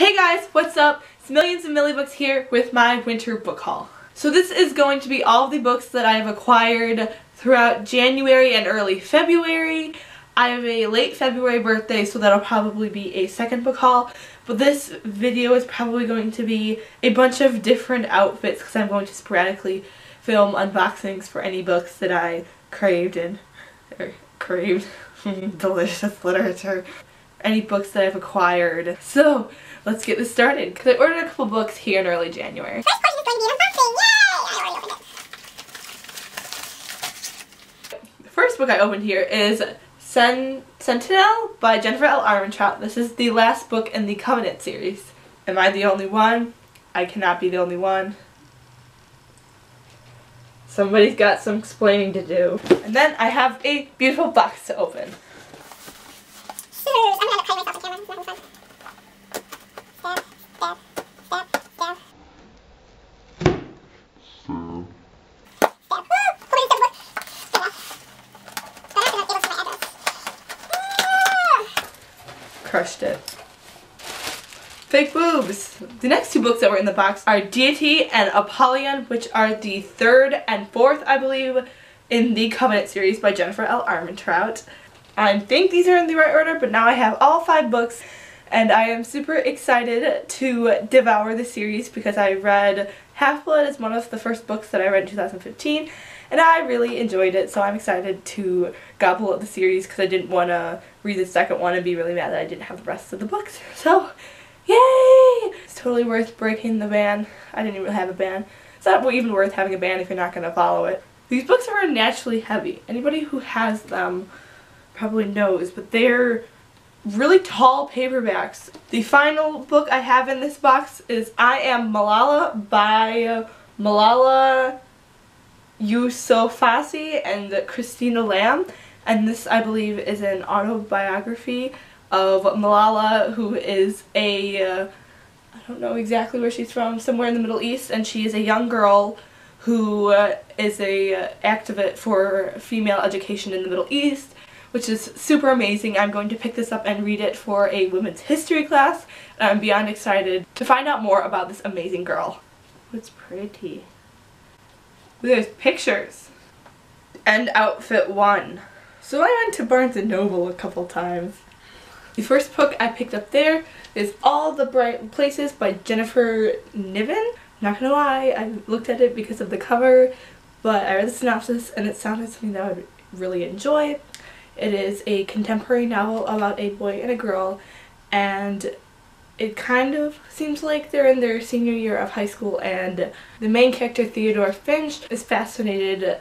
Hey guys, what's up? It's Millions and Millie Books here with my winter book haul. So this is going to be all of the books that I have acquired throughout January and early February. I have a late February birthday, so that'll probably be a second book haul. But this video is probably going to be a bunch of different outfits because I'm going to sporadically film unboxings for any books that I craved delicious literature. Any books that I've acquired. So let's get this started because I ordered a couple books here in early January. First portion is going to be an unboxing. Yay! I already opened it. The first book I opened here is Sentinel by Jennifer L. Armentrout. This is the last book in the Covenant series. Am I the only one? I cannot be the only one. Somebody's got some explaining to do. And then I have a beautiful box to open. I'm gonna play myself on camera. It's not fun. Crushed it. Fake boobs! The next two books that were in the box are Deity and Apollyon, which are the third and fourth, I believe, in the Covenant series by Jennifer L. Armentrout. I think these are in the right order, but now I have all 5 books and I am super excited to devour the series because I read Half-Blood as one of the first books that I read in 2015 and I really enjoyed it, so I'm excited to gobble up the series because I didn't want to read the second one and be really mad that I didn't have the rest of the books. So, yay! It's totally worth breaking the ban. I didn't even have a ban. It's not even worth having a ban if you're not going to follow it. These books are naturally heavy. Anybody who has them probably knows, but they're really tall paperbacks. The final book I have in this box is I Am Malala by Malala Yousafzai and Christina Lamb, and this I believe is an autobiography of Malala, who is I don't know exactly where she's from, somewhere in the Middle East, and she is a young girl who is a activist for female education in the Middle East, which is super amazing. I'm going to pick this up and read it for a women's history class, and I'm beyond excited to find out more about this amazing girl. It's pretty. There's pictures. And outfit 1. So I went to Barnes & Noble a couple times. The first book I picked up there is All the Bright Places by Jennifer Niven. Not gonna lie, I looked at it because of the cover, but I read the synopsis and it sounded something that I would really enjoy. It is a contemporary novel about a boy and a girl, and it kind of seems like they're in their senior year of high school, and the main character, Theodore Finch, is fascinated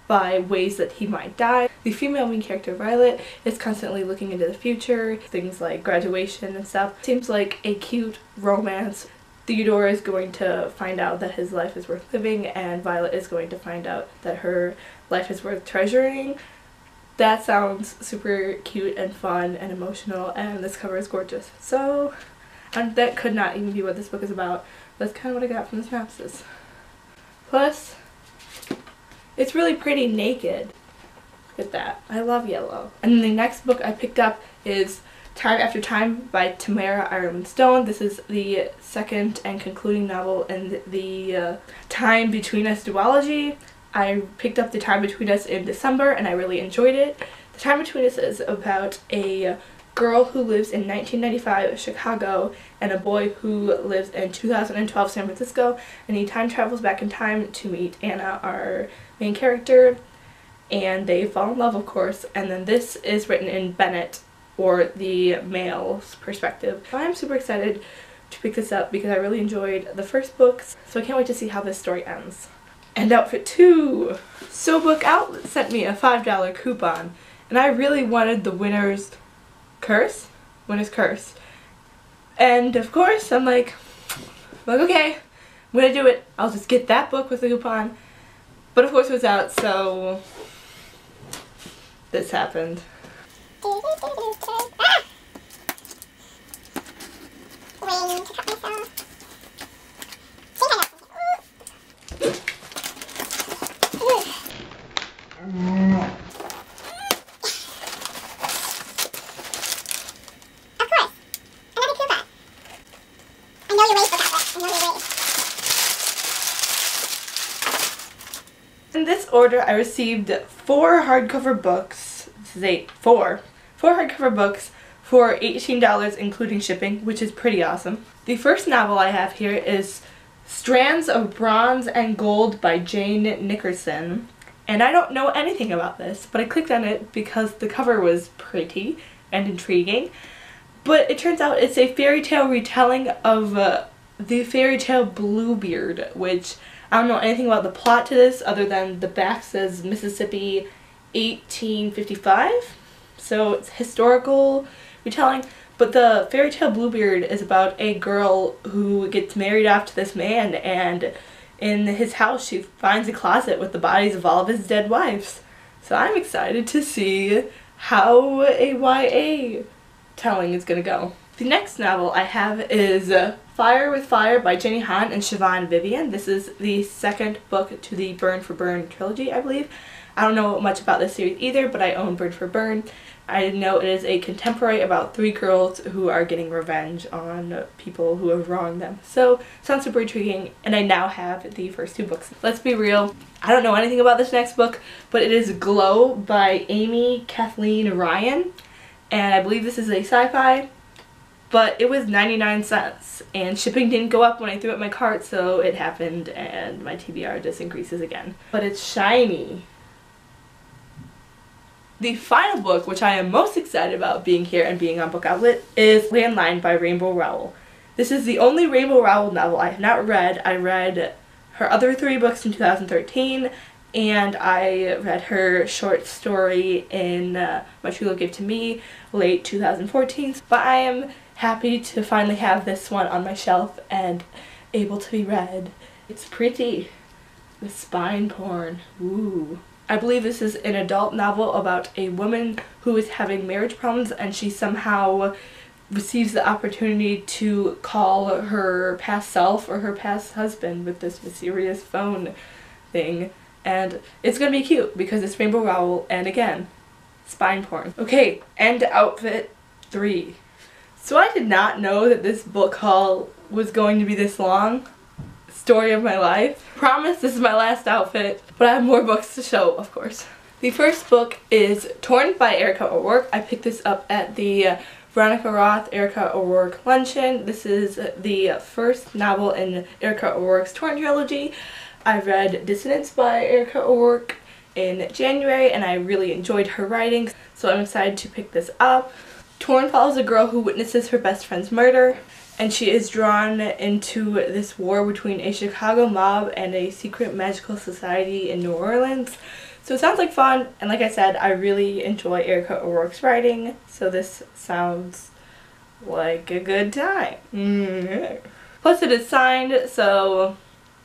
by ways that he might die. The female main character, Violet, is constantly looking into the future, things like graduation and stuff. Seems like a cute romance. Theodore is going to find out that his life is worth living, and Violet is going to find out that her life is worth treasuring. That sounds super cute and fun and emotional, and this cover is gorgeous. So, and that could not even be what this book is about. That's kind of what I got from the synopsis. Plus, it's really pretty naked. Look at that. I love yellow. And then the next book I picked up is Time After Time by Tamara Ireland Stone. This is the second and concluding novel in the Time Between Us duology. I picked up The Time Between Us in December and I really enjoyed it. The Time Between Us is about a girl who lives in 1995 Chicago and a boy who lives in 2012 San Francisco, and he time travels back in time to meet Anna, our main character, and they fall in love, of course. And then this is written in Bennett, or the male's perspective. I'm super excited to pick this up because I really enjoyed the first books, so I can't wait to see how this story ends. And outfit 2! So Book Outlet sent me a $5 coupon, and I really wanted the Winner's Curse? Winner's Curse. And of course, I'm like, okay, I'm gonna do it. I'll just get that book with the coupon. But of course it was out, so this happened. another way. In this order, I received 4 hardcover books. This is 8. 4 hardcover books for $18 including shipping, which is pretty awesome. The first novel I have here is Strands of Bronze and Gold by Jane Nickerson. And I don't know anything about this, but I clicked on it because the cover was pretty and intriguing. But it turns out it's a fairy tale retelling of the fairy tale Bluebeard, which I don't know anything about the plot to this other than the back says Mississippi 1855. So it's historical retelling. But the fairy tale Bluebeard is about a girl who gets married off to this man, and in his house she finds a closet with the bodies of all of his dead wives. So I'm excited to see how a YA telling is going to go. The next novel I have is Fire with Fire by Jenny Han and Siobhan Vivian. This is the second book to the Burn for Burn trilogy, I believe. I don't know much about this series either, but I own Burn for Burn. I know it is a contemporary about 3 girls who are getting revenge on people who have wronged them. So, sounds super intriguing, and I now have the first 2 books. Let's be real, I don't know anything about this next book, but it is Glow by Amy Kathleen Ryan, and I believe this is a sci-fi, but it was 99 cents, and shipping didn't go up when I threw it in my cart, so it happened, and my TBR just increases again. But it's shiny. The final book, which I am most excited about being here and being on Book Outlet, is Landline by Rainbow Rowell. This is the only Rainbow Rowell novel I have not read. I read her other 3 books in 2013, and I read her short story in My True Love Gave to Me, late 2014. But I am happy to finally have this one on my shelf and able to be read. It's pretty. The spine porn. Ooh. I believe this is an adult novel about a woman who is having marriage problems, and she somehow receives the opportunity to call her past self or her past husband with this mysterious phone thing. And it's gonna be cute because it's Rainbow Rowell, and again, spine porn. Okay, and outfit 3. So I did not know that this book haul was going to be this long. Story of my life. Promise this is my last outfit, but I have more books to show, of course. The first book is Torn by Erica O'Rourke. I picked this up at the Veronica Roth Erica O'Rourke luncheon. This is the first novel in Erica O'Rourke's Torn trilogy. I read Dissonance by Erica O'Rourke in January, and I really enjoyed her writing, so I'm excited to pick this up. Torn follows a girl who witnesses her best friend's murder, and she is drawn into this war between a Chicago mob and a secret magical society in New Orleans. So it sounds like fun, and like I said, I really enjoy Erica O'Rourke's writing, so this sounds like a good time. Plus it is signed, so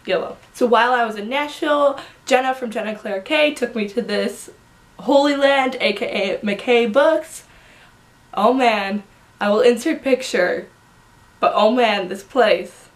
YOLO. So while I was in Nashville, Jenna from Jenna Claire K took me to this Holy Land, aka McKay Books. Oh man, I will insert picture. But oh man, this place.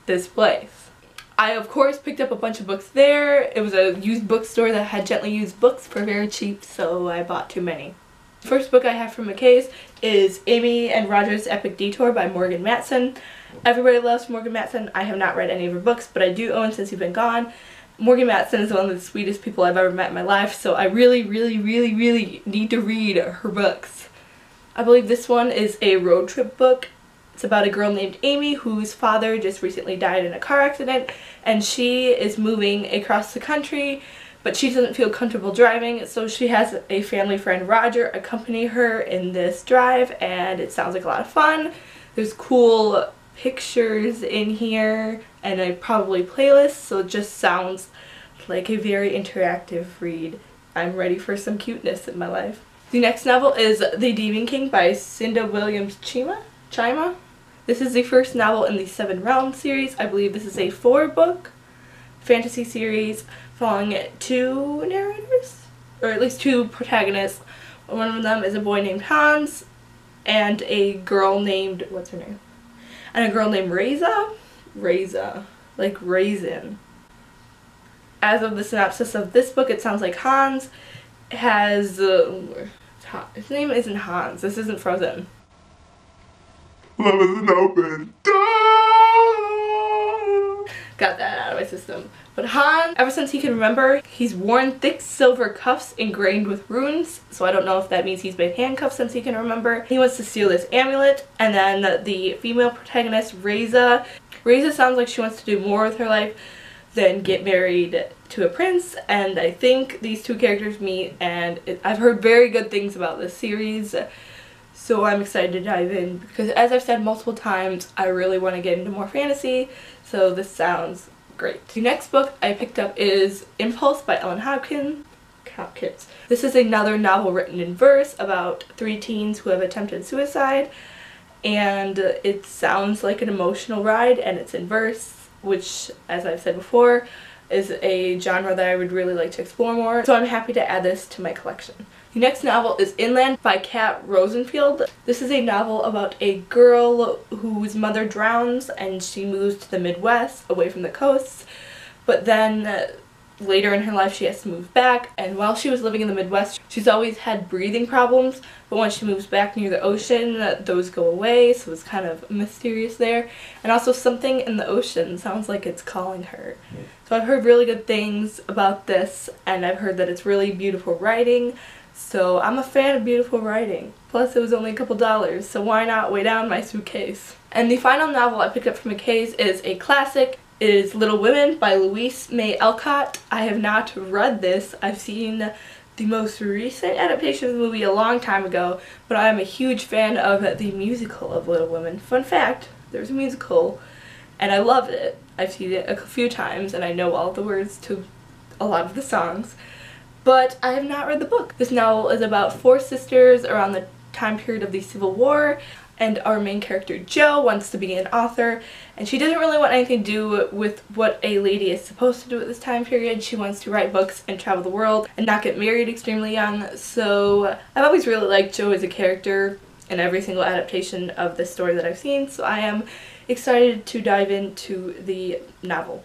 This place. I of course picked up a bunch of books there. It was a used bookstore that had gently used books for very cheap, so I bought too many. The first book I have from McKay's is Amy and Roger's Epic Detour by Morgan Matson. Everybody loves Morgan Matson. I have not read any of her books, but I do own Since You've Been Gone. Morgan Matson is one of the sweetest people I've ever met in my life, so I really need to read her books. I believe this one is a road trip book. It's about a girl named Amy whose father just recently died in a car accident, and she is moving across the country, but she doesn't feel comfortable driving, so she has a family friend, Roger, accompany her in this drive, and it sounds like a lot of fun. There's cool pictures in here and a probably playlist, so it just sounds like a very interactive read. I'm ready for some cuteness in my life. The next novel is The Demon King by Cinda Williams Chima. This is the first novel in the Seven Realms series. I believe this is a 4-book fantasy series following 2 narrators, or at least 2 protagonists. One of them is a boy named Hans and a girl named, what's her name? And a girl named Reza, like raisin. As of the synopsis of this book, it sounds like Hans has his name isn't Hans. This isn't Frozen. Love is an open door. Got that out of my system. But Han, ever since he can remember, he's worn thick silver cuffs ingrained with runes, so I don't know if that means he's been handcuffed since he can remember. He wants to steal this amulet, and then the female protagonist, Reza sounds like she wants to do more with her life than get married to a prince, and I think these two characters meet, and I've heard very good things about this series, so I'm excited to dive in, because as I've said multiple times, I really want to get into more fantasy, so this sounds great. The next book I picked up is Impulse by Ellen Hopkins. This is another novel written in verse about 3 teens who have attempted suicide, and it sounds like an emotional ride, and it's in verse, which, as I've said before, is a genre that I would really like to explore more, so I'm happy to add this to my collection. The next novel is Inland by Kat Rosenfield. This is a novel about a girl whose mother drowns and she moves to the Midwest, away from the coast, but then later in her life she has to move back, and while she was living in the Midwest she's always had breathing problems, but once she moves back near the ocean those go away, so it's kind of mysterious there. And also something in the ocean sounds like it's calling her. So I've heard really good things about this, and I've heard that it's really beautiful writing, so I'm a fan of beautiful writing. Plus it was only a couple dollars, so why not weigh down my suitcase. And the final novel I picked up from a case is a classic. It is Little Women by Louise May Alcott. I have not read this. I've seen the most recent adaptation of the movie a long time ago, but I am a huge fan of the musical of Little Women. Fun fact, there's a musical, and I loved it. I've seen it a few times, and I know all the words to a lot of the songs, but I have not read the book. This novel is about 4 sisters around the time period of the Civil War, and our main character Jo wants to be an author, and she doesn't really want anything to do with what a lady is supposed to do at this time period. She wants to write books and travel the world and not get married extremely young. So I've always really liked Jo as a character in every single adaptation of this story that I've seen, so I am excited to dive into the novel.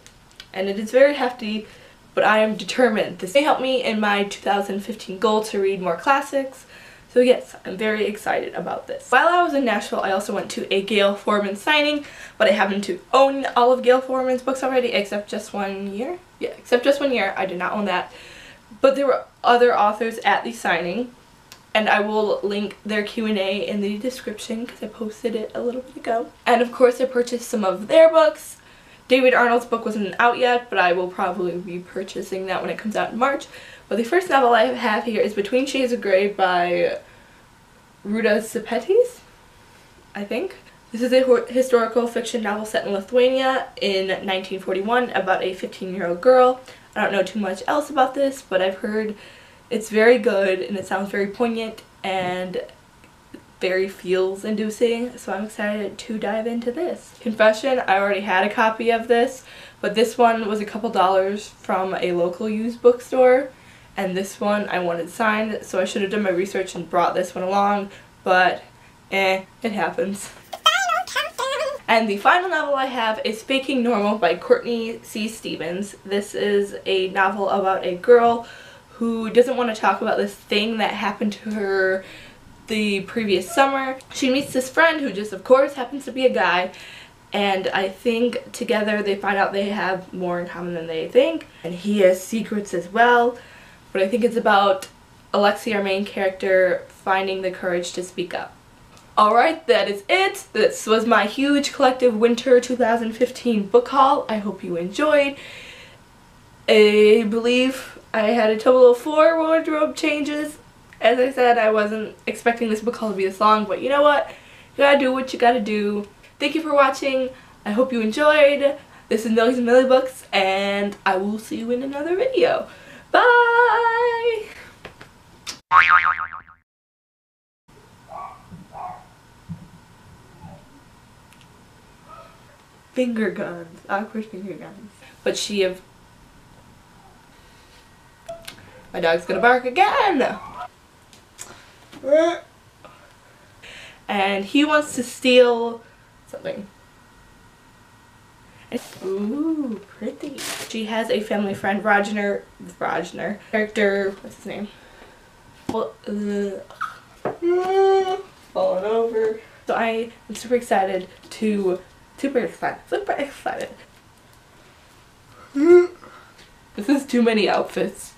And it is very hefty, but I am determined. This may help me in my 2015 goal to read more classics. So yes, I'm very excited about this. While I was in Nashville, I also went to a Gail Forman signing, but I happen to own all of Gail Forman's books already, except just 1 year. Yeah, except just 1 year. I did not own that. But there were other authors at the signing, and I will link their Q&A in the description because I posted it a little bit ago. And of course I purchased some of their books. David Arnold's book wasn't out yet, but I will probably be purchasing that when it comes out in March. But the first novel I have here is Between Shades of Grey by Ruta Sepetys, I think. This is a historical fiction novel set in Lithuania in 1941 about a 15-year-old girl. I don't know too much else about this, but I've heard it's very good and it sounds very poignant and very feels-inducing, so I'm excited to dive into this. Confession, I already had a copy of this, but this one was a couple dollars from a local used bookstore, and this one I wanted signed, so I should have done my research and brought this one along, but it happens. And the final novel I have is Faking Normal by Courtney C. Stevens. This is a novel about a girl who doesn't want to talk about this thing that happened to her the previous summer. She meets this friend who just of course happens to be a guy, and I think together they find out they have more in common than they think, and he has secrets as well. But I think it's about Alexi, our main character, finding the courage to speak up. Alright, that is it. This was my huge collective winter 2015 book haul. I hope you enjoyed. I believe I had a total of 4 wardrobe changes. As I said, I wasn't expecting this book haul to be this long, but you know what? You gotta do what you gotta do. Thank you for watching. I hope you enjoyed. This is Millies and Millie Books, and I will see you in another video. Bye! Finger guns. Awkward finger guns. But she have... My dog's gonna bark again! And he wants to steal something. Ooh, pretty. She has a family friend, Rajner, character, what's his name? Falling over. So I am super excited. This is too many outfits.